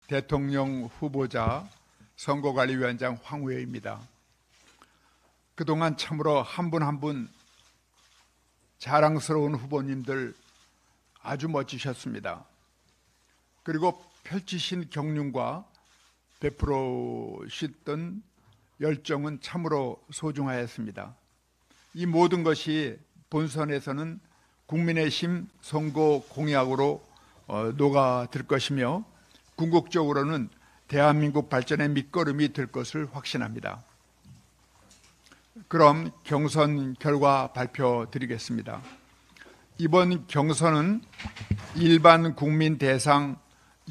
대통령 후보자 선거관리위원장 황우여입니다. 그동안 참으로 한 분 한 분 자랑스러운 후보님들 아주 멋지셨습니다. 그리고 펼치신 경륜과 베풀으셨던 열정은 참으로 소중하였습니다. 이 모든 것이 본선에서는 국민의힘 선거 공약으로 녹아들 것이며 궁극적으로는 대한민국 발전의 밑거름이 될 것을 확신합니다. 그럼 경선 결과 발표드리겠습니다. 이번 경선은 일반 국민 대상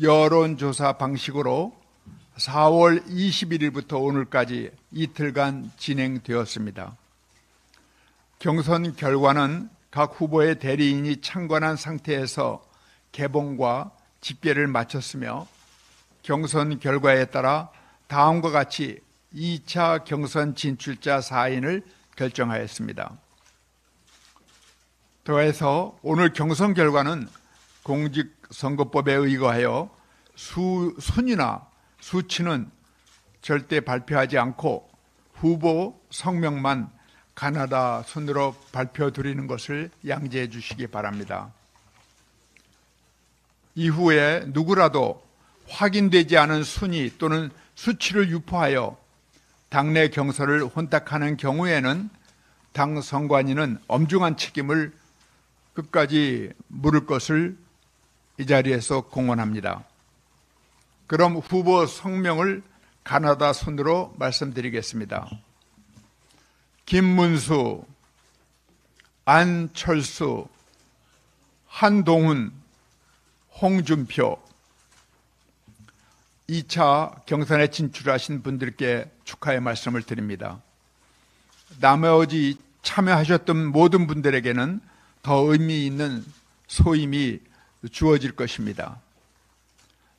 여론조사 방식으로 4월 21일부터 오늘까지 이틀간 진행되었습니다. 경선 결과는 각 후보의 대리인이 참관한 상태에서 개봉과 집계를 마쳤으며 경선 결과에 따라 다음과 같이 2차 경선 진출자 4인을 결정하였습니다. 더해서 오늘 경선 결과는 공직선거법에 의거하여 순위나 수치는 절대 발표하지 않고 후보 성명만 가나다 순으로 발표드리는 것을 양지해 주시기 바랍니다. 이후에 누구라도 확인되지 않은 순위 또는 수치를 유포하여 당내 경선을 혼탁하는 경우에는 당 선관위는 엄중한 책임을 끝까지 물을 것을 이 자리에서 공언합니다. 그럼 후보 성명을 가나다 순으로 말씀드리겠습니다. 김문수, 안철수, 한동훈, 홍준표. 2차 경선에 진출하신 분들께 축하의 말씀을 드립니다. 나머지 참여하셨던 모든 분들에게는 더 의미 있는 소임이 주어질 것입니다.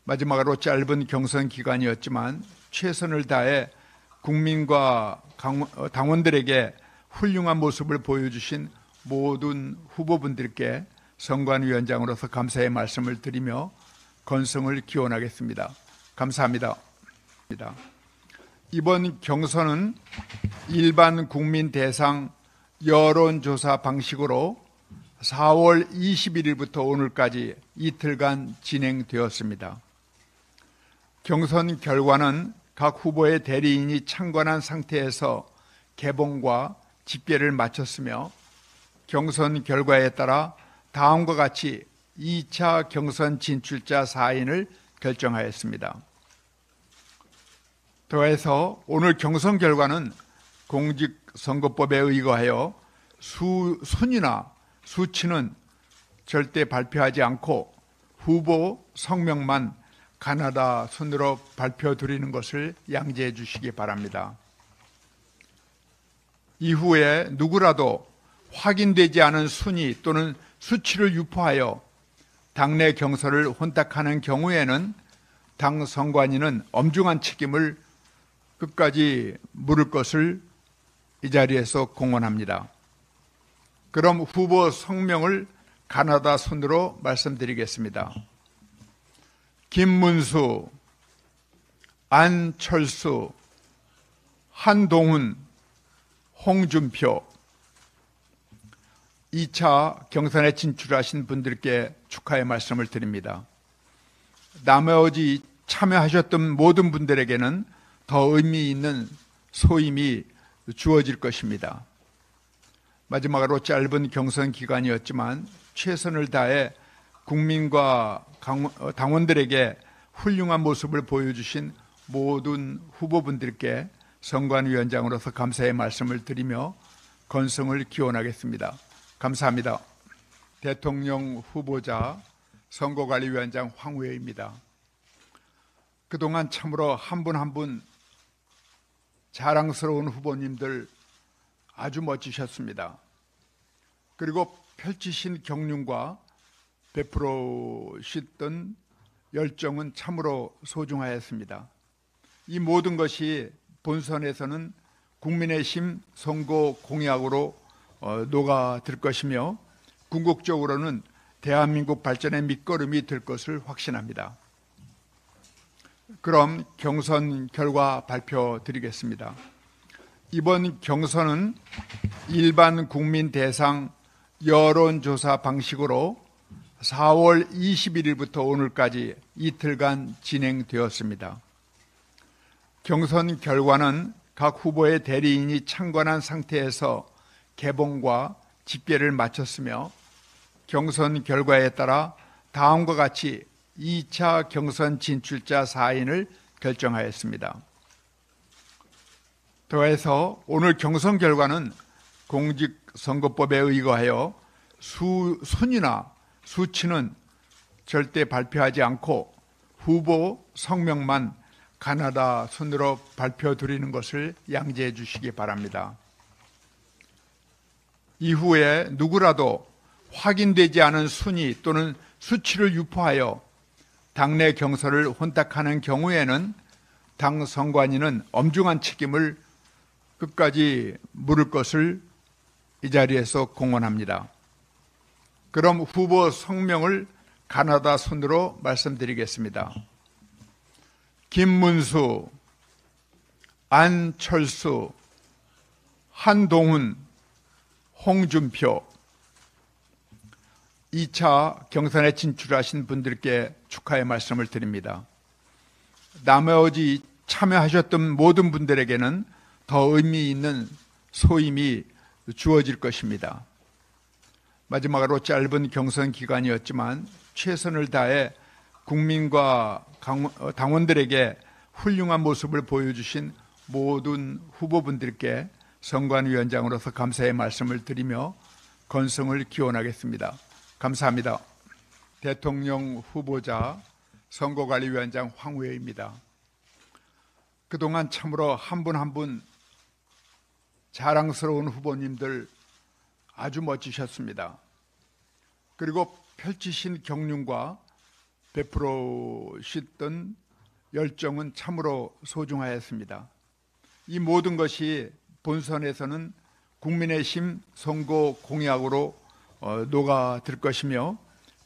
마지막으로 짧은 경선 기간이었지만 최선을 다해 국민과 당원들에게 훌륭한 모습을 보여주신 모든 후보분들께 선관위원장으로서 감사의 말씀을 드리며 건승을 기원하겠습니다. 감사합니다. 이번 경선은 일반 국민 대상 여론조사 방식으로 4월 21일부터 오늘까지 이틀간 진행되었습니다. 경선 결과는 각 후보의 대리인이 참관한 상태에서 개봉과 집계를 마쳤으며 경선 결과에 따라 다음과 같이 2차 경선 진출자 4인을 결정하였습니다. 더해서 오늘 경선 결과는 공직선거법에 의거하여 순위나 수치는 절대 발표하지 않고 후보 성명만 가나다 순으로 발표드리는 것을 양지해 주시기 바랍니다. 이후에 누구라도 확인되지 않은 순위 또는 수치를 유포하여 당내 경선을 혼탁하는 경우에는 당 선관위는 엄중한 책임을 끝까지 물을 것을 이 자리에서 공언합니다. 그럼 후보 성명을 가나다 순으로 말씀드리겠습니다. 김문수, 안철수, 한동훈, 홍준표. 2차 경선에 진출하신 분들께 축하의 말씀을 드립니다. 나머지 참여하셨던 모든 분들에게는 더 의미 있는 소임이 주어질 것입니다. 마지막으로 짧은 경선 기간이었지만 최선을 다해 국민과 당원들에게 훌륭한 모습을 보여주신 모든 후보분들께 선관위원장으로서 감사의 말씀을 드리며 건승을 기원하겠습니다. 감사합니다. 대통령 후보자 선거관리위원장 황우여입니다. 그동안 참으로 한 분 한 분 자랑스러운 후보님들 아주 멋지셨습니다. 그리고 펼치신 경륜과 베풀으셨던 열정은 참으로 소중하였습니다. 이 모든 것이 본선에서는 국민의힘 선거 공약으로 녹아들 것이며 궁극적으로는 대한민국 발전의 밑거름이 될 것을 확신합니다. 그럼 경선 결과 발표드리겠습니다. 이번 경선은 일반 국민 대상 여론조사 방식으로 4월 21일부터 오늘까지 이틀간 진행되었습니다. 경선 결과는 각 후보의 대리인이 창관한 상태에서 개봉과 집계를 마쳤으며 경선 결과에 따라 다음과 같이 2차 경선 진출자 4인을 결정하였습니다. 더해서 오늘 경선 결과는 공직선거법에 의거하여 순위나 수치는 절대 발표하지 않고 후보 성명만 가나다 순으로 발표드리는 것을 양지해 주시기 바랍니다. 이후에 누구라도 확인되지 않은 순위 또는 수치를 유포하여 당내 경선을 혼탁하는 경우에는 당 선관위는 엄중한 책임을 끝까지 물을 것을 이 자리에서 공언합니다. 그럼 후보 성명을 가나다 순으로 말씀드리겠습니다. 김문수, 안철수, 한동훈, 홍준표. 2차 경선에 진출하신 분들께 축하의 말씀을 드립니다. 나머지 참여하셨던 모든 분들에게는 더 의미 있는 소임이 주어질 것입니다. 마지막으로 짧은 경선 기간이었지만 최선을 다해 국민과 당원들에게 훌륭한 모습을 보여주신 모든 후보분들께 선관위원장으로서 감사의 말씀을 드리며 건승을 기원하겠습니다. 감사합니다. 대통령 후보자 선거관리위원장 황우여입니다. 그동안 참으로 한 분 한 분 자랑스러운 후보님들 아주 멋지셨습니다. 그리고 펼치신 경륜과 베풀으셨던 열정은 참으로 소중하였습니다. 이 모든 것이 본선에서는 국민의힘 선거 공약으로 녹아들 것이며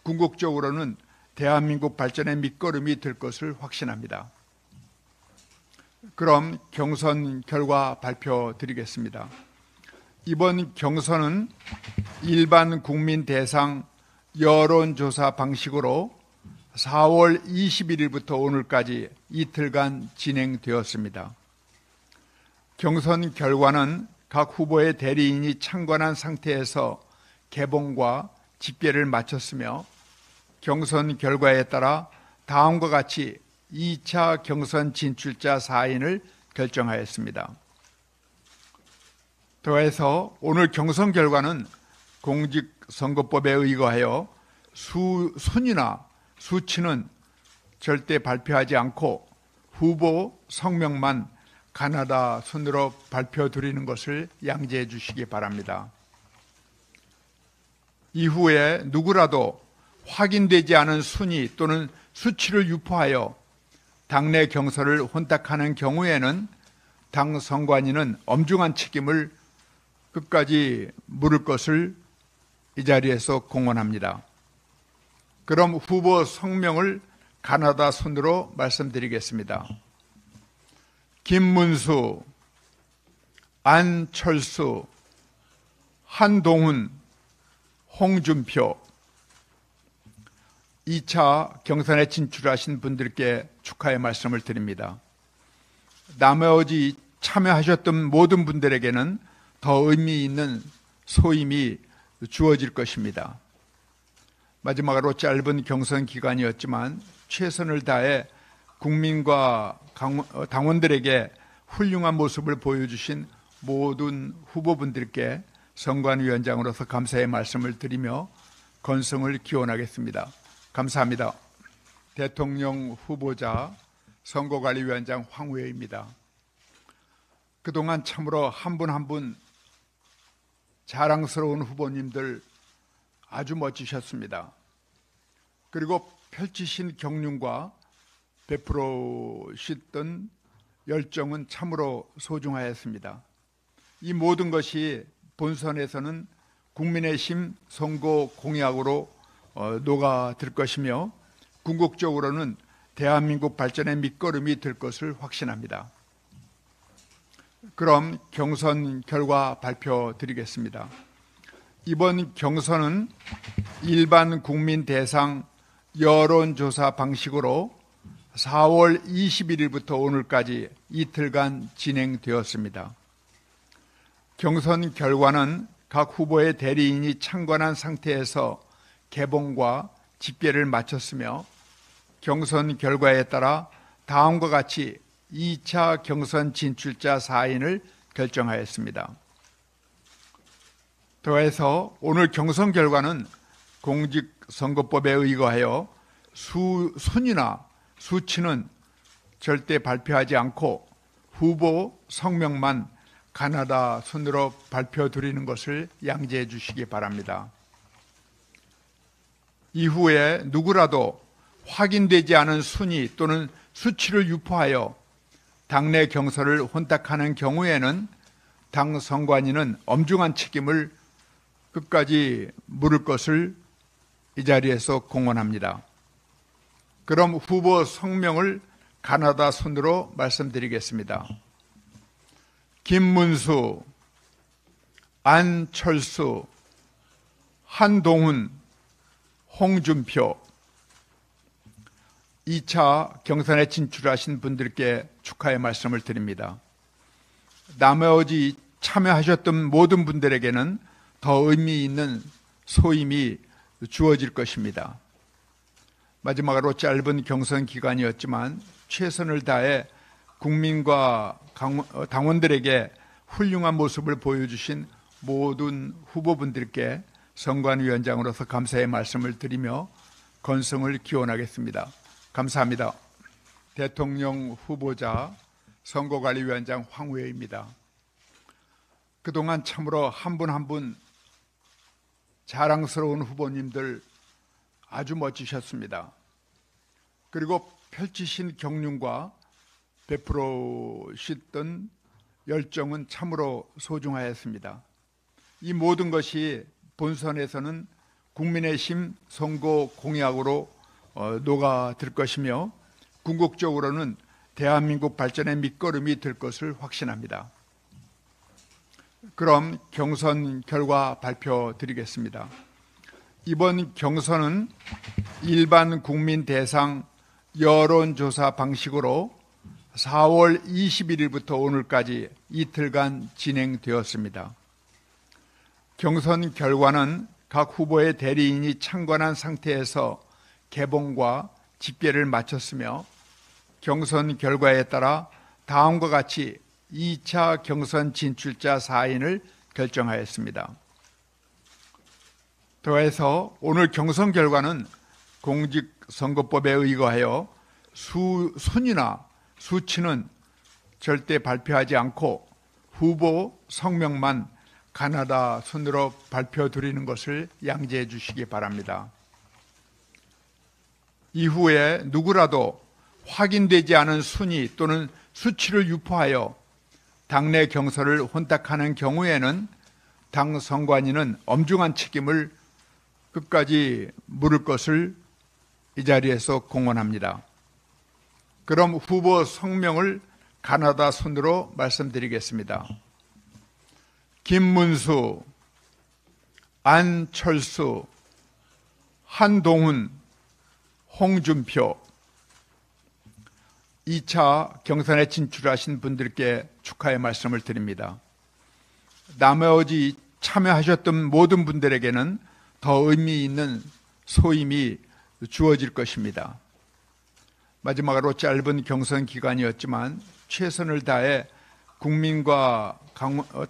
궁극적으로는 대한민국 발전의 밑거름이 될 것을 확신합니다. 그럼 경선 결과 발표드리겠습니다. 이번 경선은 일반 국민 대상 여론조사 방식으로 4월 21일부터 오늘까지 이틀간 진행되었습니다. 경선 결과는 각 후보의 대리인이 창관한 상태에서 개봉과 집계를 마쳤으며 경선 결과에 따라 다음과 같이 2차 경선 진출자 4인을 결정하였습니다. 더해서 오늘 경선 결과는 공직선거법에 의거하여 순위나 수치는 절대 발표하지 않고 후보 성명만 가나다 순으로 발표드리는 것을 양지해 주시기 바랍니다. 이후에 누구라도 확인되지 않은 순위 또는 수치를 유포하여 당내 경선을 혼탁하는 경우에는 당 선관위는 엄중한 책임을 끝까지 물을 것을 이 자리에서 공언합니다. 그럼 후보 성명을 가나다 순으로 말씀드리겠습니다. 김문수, 안철수, 한동훈, 홍준표. 2차 경선에 진출하신 분들께 축하의 말씀을 드립니다. 나머지 참여하셨던 모든 분들에게는 더 의미 있는 소임이 주어질 것입니다. 마지막으로 짧은 경선 기간이었지만 최선을 다해 국민과 당원들에게 훌륭한 모습을 보여주신 모든 후보분들께 선관위원장으로서 감사의 말씀을 드리며 건승을 기원하겠습니다. 감사합니다. 대통령 후보자 선거관리위원장 황우여입니다. 그동안 참으로 한 분 한 분 자랑스러운 후보님들 아주 멋지셨습니다. 그리고 펼치신 경륜과 베풀으셨던 열정은 참으로 소중하였습니다. 이 모든 것이 본선에서는 국민의힘 선거 공약으로 녹아들 것이며 궁극적으로는 대한민국 발전의 밑거름이 될 것을 확신합니다. 그럼 경선 결과 발표드리겠습니다. 이번 경선은 일반 국민 대상 여론조사 방식으로 4월 21일부터 오늘까지 이틀간 진행되었습니다. 경선 결과는 각 후보의 대리인이 창관한 상태에서 개봉과 집계를 마쳤으며 경선 결과에 따라 다음과 같이 2차 경선 진출자 4인을 결정하였습니다. 더해서 오늘 경선 결과는 공직선거법에 의거하여 순위나 수치는 절대 발표하지 않고 후보 성명만 가나다 순으로 발표드리는 것을 양지해 주시기 바랍니다. 이후에 누구라도 확인되지 않은 순위 또는 수치를 유포하여 당내 경선을 혼탁하는 경우에는 당 선관위는 엄중한 책임을 끝까지 물을 것을 이 자리에서 공언합니다. 그럼 후보 성명을 가나다 순으로 말씀드리겠습니다. 김문수, 안철수, 한동훈, 홍준표. 2차 경선에 진출하신 분들께 축하의 말씀을 드립니다. 나머지 참여하셨던 모든 분들에게는 더 의미 있는 소임이 주어질 것입니다. 마지막으로 짧은 경선 기간이었지만 최선을 다해 국민과 당원들에게 훌륭한 모습을 보여주신 모든 후보분들께 선관위원장으로서 감사의 말씀을 드리며 건승을 기원하겠습니다. 감사합니다. 대통령 후보자 선거관리위원장 황우여입니다. 그동안 참으로 한 분 한 분 자랑스러운 후보님들 아주 멋지셨습니다. 그리고 펼치신 경륜과 베풀으셨던 열정은 참으로 소중하였습니다. 이 모든 것이 본선에서는 국민의힘 선거 공약으로 녹아들 것이며 궁극적으로는 대한민국 발전의 밑거름이 될 것을 확신합니다. 그럼 경선 결과 발표드리겠습니다. 이번 경선은 일반 국민 대상 여론조사 방식으로 4월 21일부터 오늘까지 이틀간 진행되었습니다. 경선 결과는 각 후보의 대리인이 창관한 상태에서 개봉과 집계를 마쳤으며 경선 결과에 따라 다음과 같이 2차 경선 진출자 4인을 결정하였습니다. 더해서 오늘 경선 결과는 공직선거법에 의거하여 순위나 수치는 절대 발표하지 않고 후보 성명만 가나다 순으로 발표드리는 것을 양지해 주시기 바랍니다. 이후에 누구라도 확인되지 않은 순위 또는 수치를 유포하여 당내 경선을 혼탁하는 경우에는 당 선관위는 엄중한 책임을 끝까지 물을 것을 이 자리에서 공언합니다. 그럼 후보 성명을 가나다 순으로 말씀드리겠습니다. 김문수, 안철수, 한동훈, 홍준표. 2차 경선에 진출하신 분들께 축하의 말씀을 드립니다. 나머지 참여하셨던 모든 분들에게는 더 의미 있는 소임이 주어질 것입니다. 마지막으로 짧은 경선 기간이었지만 최선을 다해 국민과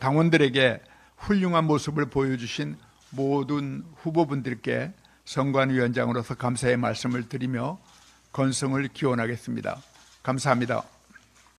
당원들에게 훌륭한 모습을 보여주신 모든 후보분들께 선관위원장으로서 감사의 말씀을 드리며 건승을 기원하겠습니다. 감사합니다.